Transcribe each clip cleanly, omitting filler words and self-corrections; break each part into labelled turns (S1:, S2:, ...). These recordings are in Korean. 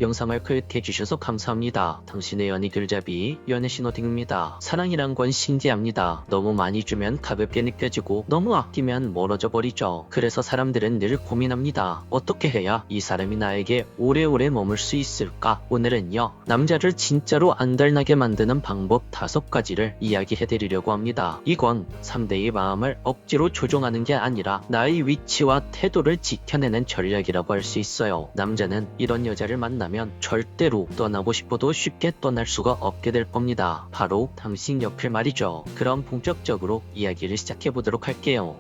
S1: 영상을 클릭해주셔서 감사합니다. 당신의 연애 길잡이 연애 신호등입니다. 사랑이란 건 신기합니다. 너무 많이 주면 가볍게 느껴지고 너무 아끼면 멀어져 버리죠. 그래서 사람들은 늘 고민합니다. 어떻게 해야 이 사람이 나에게 오래오래 머물 수 있을까? 오늘은요, 남자를 진짜로 안달나게 만드는 방법 5가지를 이야기해드리려고 합니다. 이건 상대의 마음을 억지로 조종하는 게 아니라 나의 위치와 태도를 지켜내는 전략이라고 할 수 있어요. 남자는 이런 여자를 만나면 절대로 떠나고 싶어도 쉽게 떠날 수가 없게 될 겁니다. 바로 당신 옆을 말이죠. 그럼 본격적으로 이야기를 시작해보도록 할게요.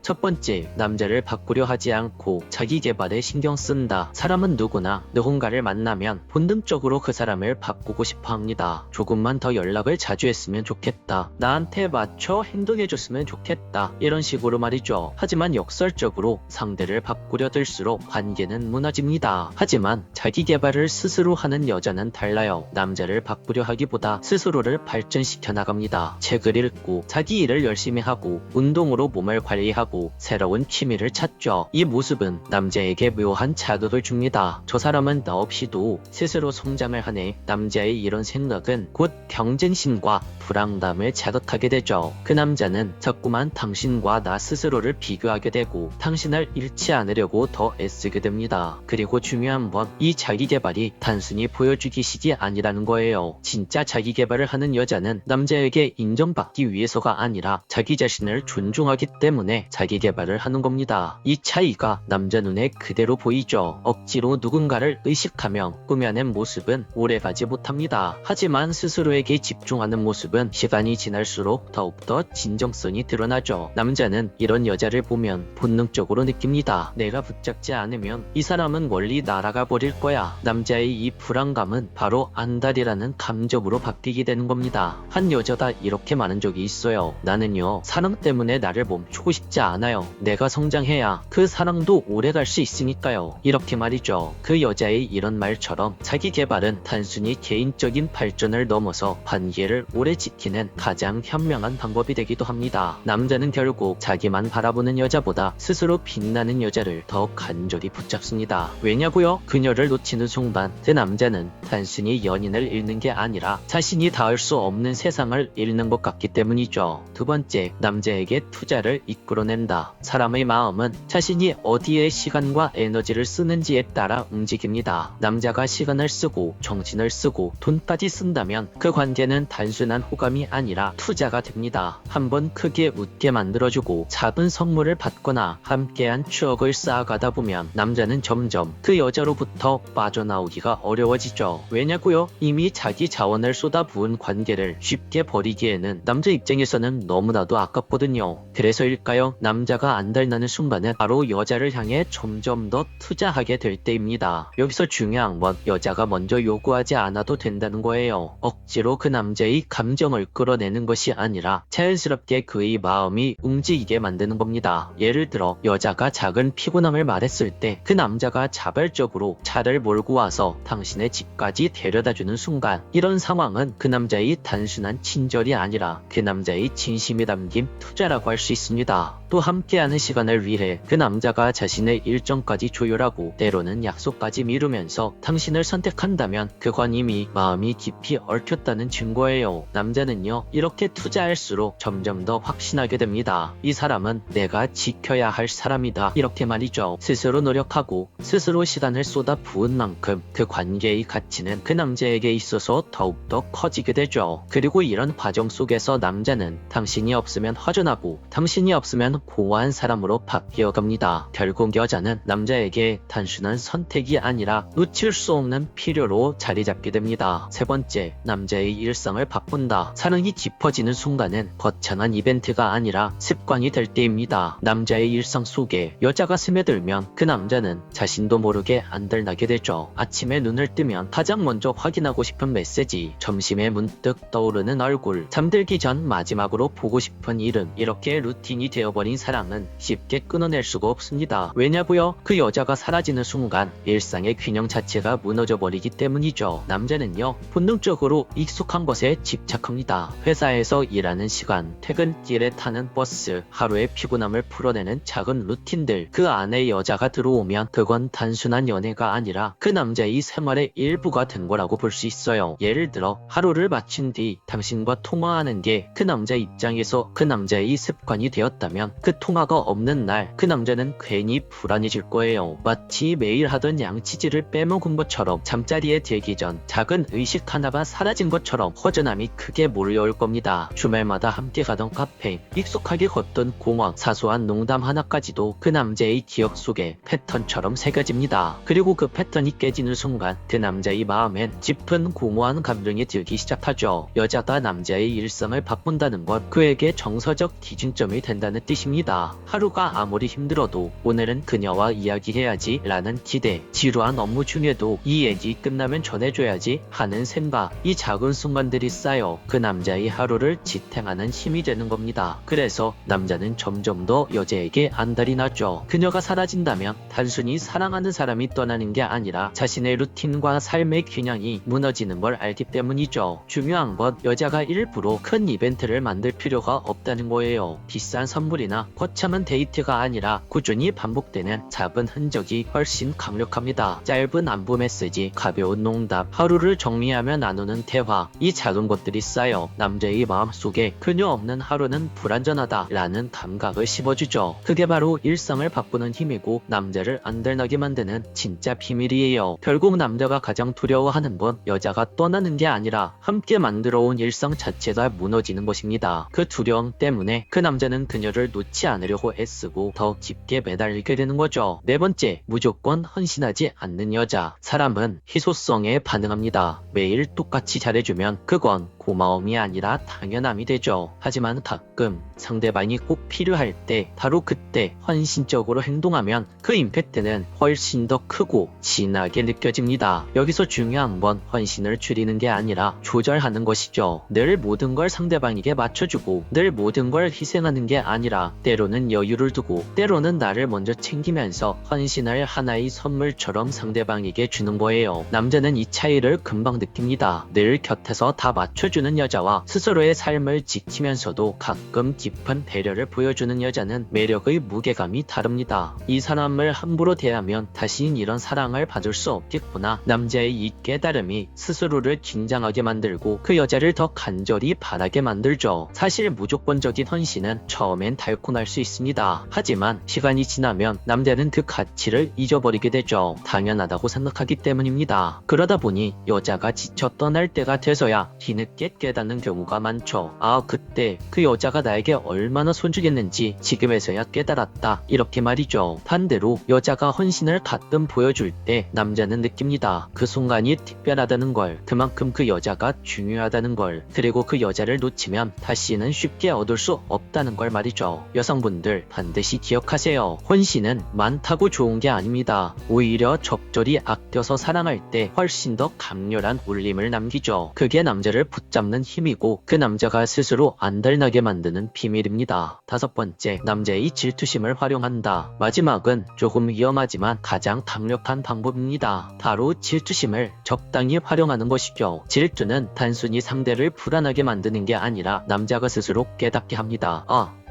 S1: 첫 번째, 남자를 바꾸려 하지 않고 자기 개발에 신경 쓴다. 사람은 누구나 누군가를 만나면 본능적으로 그 사람을 바꾸고 싶어 합니다. 조금만 더 연락을 자주 했으면 좋겠다. 나한테 맞춰 행동해줬으면 좋겠다. 이런 식으로 말이죠. 하지만 역설적으로 상대를 바꾸려 들수록 관계는 무너집니다. 하지만 자기 개발을 스스로 하는 여자는 달라요. 남자를 바꾸려 하기보다 스스로를 발전시켜 나갑니다. 책을 읽고 자기 일을 열심히 하고 운동으로 몸을 관리하고 새로운 취미를 찾죠. 이 모습은 남자에게 묘한 자극을 줍니다. 저 사람은 나 없이도 스스로 성장을 하네. 남자의 이런 생각은 곧 경쟁심과 불안감을 자극하게 되죠. 그 남자는 자꾸만 당신과 나 스스로를 비교하게 되고 당신을 잃지 않으려고 더 애쓰게 됩니다. 그리고 중요한 건 이 자기개발이 단순히 보여주기식이 아니라는 거예요. 진짜 자기개발을 하는 여자는 남자에게 인정받기 위해서가 아니라 자기 자신을 존중하기 때문에 자기개발을 하는 겁니다. 이 차이가 남자 눈에 그대로 보이죠. 억지로 누군가를 의식하며 꾸며낸 모습은 오래가지 못합니다. 하지만 스스로에게 집중하는 모습은 시간이 지날수록 더욱더 진정성이 드러나죠. 남자는 이런 여자를 보면 본능적으로 느낍니다. 내가 붙잡지 않으면 이 사람은 멀리 날아가 버릴 거야. 남자의 이 불안감은 바로 안달이라는 감정으로 바뀌게 되는 겁니다. 한 여자가 이렇게 말한 적이 있어요. 나는요, 사랑 때문에 나를 멈추고 싶지 않아요. 내가 성장해야 그 사랑도 오래 갈 수 있으니까요. 이렇게 말이죠. 그 여자의 이런 말처럼 자기 개발은 단순히 개인적인 발전을 넘어서 관계를 오래 지키는 가장 현명한 방법이 되기도 합니다. 남자는 결국 자기만 바라보는 여자보다 스스로 빛나는 여자를 더 간절히 붙잡습니다. 왜냐고요? 그녀를 놓치는 순간 그 남자는 단순히 연인을 잃는 게 아니라 자신이 닿을 수 없는 세상을 잃는 것 같기 때문이죠. 두 번째, 남자에게 투자를 이끌어낸다. 사람의 마음은 자신이 어디에 시간과 에너지를 쓰는지에 따라 움직입니다. 남자가 시간을 쓰고 정신을 쓰고 돈까지 쓴다면 그 관계는 단순한 호감이 아니라 투자가 됩니다. 한번 크게 웃게 만들어주고 작은 선물을 받거나 함께한 추억을 쌓아가다 보면 남자는 점점 그 여자로부터 빠져나오기가 어려워지죠. 왜냐고요? 이미 자기 자원을 쏟아부은 관계를 쉽게 버리기에는 남자 입장에서는 너무나도 아깝거든요. 그래서일까요? 남자가 안달나는 순간은 바로 여자를 향해 점점 더 투자하게 될 때입니다. 여기서 중요한 건 여자가 먼저 요구하지 않아도 된다는 거예요. 억지로 그 남자의 감정을 끌어내는 것이 아니라 자연스럽게 그의 마음이 움직이게 만드는 겁니다. 예를 들어 여자가 작은 피곤함을 말했을 때 그 남자가 자발적으로 차를 몰고 와서 당신의 집까지 데려다주는 순간, 이런 상황은 그 남자의 단순한 친절이 아니라 그 남자의 진심이 담긴 투자라고 할 수 있습니다. 또 함께하는 시간을 위해 그 남자가 자신의 일정까지 조율하고 때로는 약속까지 미루면서 당신을 선택한다면 그건 이미 마음이 깊이 얽혔다는 증거예요. 남자는요, 이렇게 투자할수록 점점 더 확신하게 됩니다. 이 사람은 내가 지켜야 할 사람이다. 이렇게 말이죠. 스스로 노력하고 스스로 시간을 쏟아 부은 만큼 그 관계의 가치는 그 남자에게 있어서 더욱더 커지게 되죠. 그리고 이런 과정 속에서 남자는 당신이 없으면 허전하고 당신이 없으면 공허한 사람으로 바뀌어 갑니다. 결국 여자는 남자에게 단순한 선택이 아니라 놓칠 수 없는 필요로 자리 잡게 됩니다. 세 번째, 남자의 일상을 바꾼다. 사랑이 깊어지는 순간은 거창한 이벤트가 아니라 습관이 될 때입니다. 남자의 일상 속에 여자가 스며들면 그 남자는 자신도 모르게 안달나게 되죠. 아침에 눈을 뜨면 가장 먼저 확인하고 싶은 메시지, 점심에 문득 떠오르는 얼굴, 잠들기 전 마지막으로 보고 싶은 이름, 이렇게 루틴이 되어버린 잃어버린 사랑은 쉽게 끊어낼 수가 없습니다. 왜냐고요? 그 여자가 사라지는 순간 일상의 균형 자체가 무너져 버리기 때문이죠. 남자는요, 본능적으로 익숙한 것에 집착합니다. 회사에서 일하는 시간, 퇴근길에 타는 버스, 하루의 피곤함을 풀어내는 작은 루틴들, 그 안에 여자가 들어오면 그건 단순한 연애가 아니라 그 남자의 생활의 일부가 된 거라고 볼 수 있어요. 예를 들어 하루를 마친 뒤 당신과 통화하는 게 그 남자 입장에서 그 남자의 습관이 되었다면 그 통화가 없는 날 그 남자는 괜히 불안해질 거예요. 마치 매일 하던 양치질을 빼먹은 것처럼, 잠자리에 들기 전 작은 의식 하나가 사라진 것처럼 허전함이 크게 몰려올 겁니다. 주말마다 함께 가던 카페, 익숙하게 걷던 공원, 사소한 농담 하나까지도 그 남자의 기억 속에 패턴처럼 새겨집니다. 그리고 그 패턴이 깨지는 순간 그 남자의 마음엔 짙은 공허한 감정이 들기 시작하죠. 여자가 남자의 일상을 바꾼다는 건 그에게 정서적 기준점이 된다는 뜻입니다. 하루가 아무리 힘들어도 오늘은 그녀와 이야기해야지 라는 기대, 지루한 업무 중에도 이 얘기 끝나면 전해줘야지 하는 생각, 이 작은 순간들이 쌓여 그 남자의 하루를 지탱하는 힘이 되는 겁니다. 그래서 남자는 점점 더 여자에게 안달이 나죠. 그녀가 사라진다면 단순히 사랑하는 사람이 떠나는 게 아니라 자신의 루틴과 삶의 균형이 무너지는 걸 알기 때문이죠. 중요한 건 여자가 일부러 큰 이벤트를 만들 필요가 없다는 거예요. 비싼 선물이나 거창한 데이트가 아니라 꾸준히 반복되는 작은 흔적이 훨씬 강력합니다. 짧은 안부 메시지, 가벼운 농담, 하루를 정리하며 나누는 대화, 이 작은 것들이 쌓여 남자의 마음속에 그녀 없는 하루는 불안전하다 라는 감각을 심어주죠. 그게 바로 일상을 바꾸는 힘이고 남자를 안달나게 만드는 진짜 비밀이에요. 결국 남자가 가장 두려워하는 건 여자가 떠나는 게 아니라 함께 만들어온 일상 자체가 무너지는 것입니다. 그 두려움 때문에 그 남자는 그녀를 놓지 않으려고 애쓰고 더 깊게 매달리게 되는 거죠. 네 번째, 무조건 헌신하지 않는 여자. 사람은 희소성에 반응합니다. 매일 똑같이 잘해주면 그건 고마움이 아니라 당연함이 되죠. 하지만 가끔 상대방이 꼭 필요할 때, 바로 그때 헌신적으로 행동하면 그 임팩트는 훨씬 더 크고 진하게 느껴집니다. 여기서 중요한 건 헌신을 줄이는 게 아니라 조절하는 것이죠. 늘 모든 걸 상대방에게 맞춰주고 늘 모든 걸 희생하는 게 아니라 때로는 여유를 두고 때로는 나를 먼저 챙기면서 헌신을 하나의 선물처럼 상대방에게 주는 거예요. 남자는 이 차이를 금방 느낍니다. 늘 곁에서 다 맞춰주는 여자와 스스로의 삶을 지키면서도 가끔 깊은 배려를 보여주는 여자는 매력의 무게감이 다릅니다. 이 사람을 함부로 대하면 다시는 이런 사랑을 받을 수 없겠구나. 남자의 이 깨달음이 스스로를 긴장하게 만들고 그 여자를 더 간절히 바라게 만들죠. 사실 무조건적인 헌신은 처음엔 달콤할 수 있습니다. 하지만 시간이 지나면 남자는 그 가치를 잊어버리게 되죠. 당연하다고 생각하기 때문입니다. 그러다 보니 여자가 지쳐 떠날 때가 돼서야 뒤늦게 깨닫는 경우가 많죠. 아, 그때 그 여자가 나에게 얼마나 소중했는지 지금에서야 깨달았다, 이렇게 말이죠. 반대로 여자가 헌신을 가끔 보여줄 때 남자는 느낍니다. 그 순간이 특별하다는 걸, 그만큼 그 여자가 중요하다는 걸, 그리고 그 여자를 놓치면 다시는 쉽게 얻을 수 없다는 걸 말이죠. 여성분들 반드시 기억하세요. 헌신은 많다고 좋은 게 아닙니다. 오히려 적절히 아껴서 사랑할 때 훨씬 더 강렬한 울림을 남기죠. 그게 남자를 붙잡는 힘이고 그 남자가 스스로 안달나게 만드는 비밀입니다. 다섯 번째, 남자의 질투심을 활용한다. 마지막은 조금 위험하지만 가장 강력한 방법입니다. 바로 질투심을 적당히 활용하는 것이죠. 질투는 단순히 상대를 불안하게 만드는 게 아니라 남자가 스스로 깨닫게 합니다.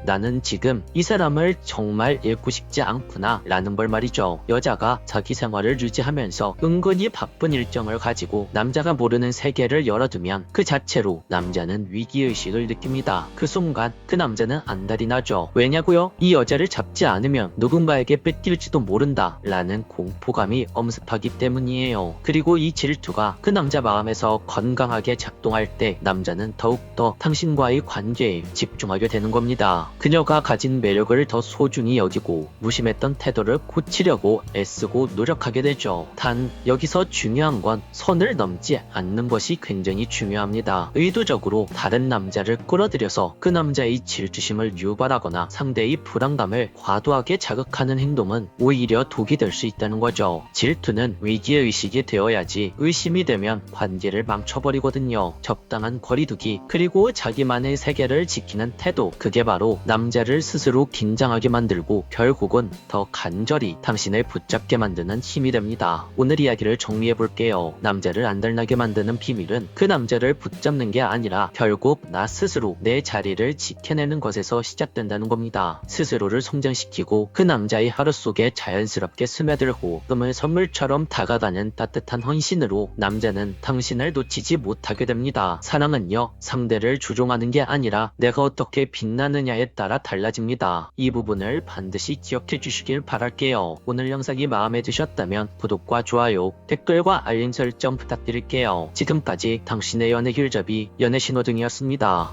S1: 나는 지금 이 사람을 정말 잃고 싶지 않구나 라는 걸 말이죠. 여자가 자기 생활을 유지하면서 은근히 바쁜 일정을 가지고 남자가 모르는 세계를 열어두면 그 자체로 남자는 위기의식을 느낍니다. 그 순간 그 남자는 안달이 나죠. 왜냐고요? 이 여자를 잡지 않으면 누군가에게 뺏길지도 모른다 라는 공포감이 엄습하기 때문이에요. 그리고 이 질투가 그 남자 마음에서 건강하게 작동할 때 남자는 더욱더 당신과의 관계에 집중하게 되는 겁니다. 그녀가 가진 매력을 더 소중히 여기고 무심했던 태도를 고치려고 애쓰고 노력하게 되죠. 단 여기서 중요한 건 선을 넘지 않는 것이 굉장히 중요합니다. 의도적으로 다른 남자를 끌어들여서 그 남자의 질투심을 유발하거나 상대의 불안감을 과도하게 자극하는 행동은 오히려 독이 될 수 있다는 거죠. 질투는 위기의식이 되어야지 의심이 되면 관계를 망쳐버리거든요. 적당한 거리두기, 그리고 자기만의 세계를 지키는 태도, 그게 바로 신호로 남자를 스스로 긴장하게 만들고 결국은 더 간절히 당신을 붙잡게 만드는 힘이 됩니다. 오늘 이야기를 정리해 볼게요. 남자를 안달나게 만드는 비밀은 그 남자를 붙잡는 게 아니라 결국 나 스스로 내 자리를 지켜내는 것에서 시작된다는 겁니다. 스스로를 성장시키고 그 남자의 하루 속에 자연스럽게 스며들고 꿈을 선물처럼 다가가는 따뜻한 헌신으로 남자는 당신을 놓치지 못하게 됩니다. 사랑은요, 상대를 조종하는 게 아니라 내가 어떻게 빛나느냐에 따라 달라집니다. 이 부분을 반드시 기억해 주시길 바랄게요. 오늘 영상이 마음에 드셨다면 구독과 좋아요, 댓글과 알림 설정 부탁드릴게요. 지금까지 당신의 연애 길잡이 연애신호등이었습니다.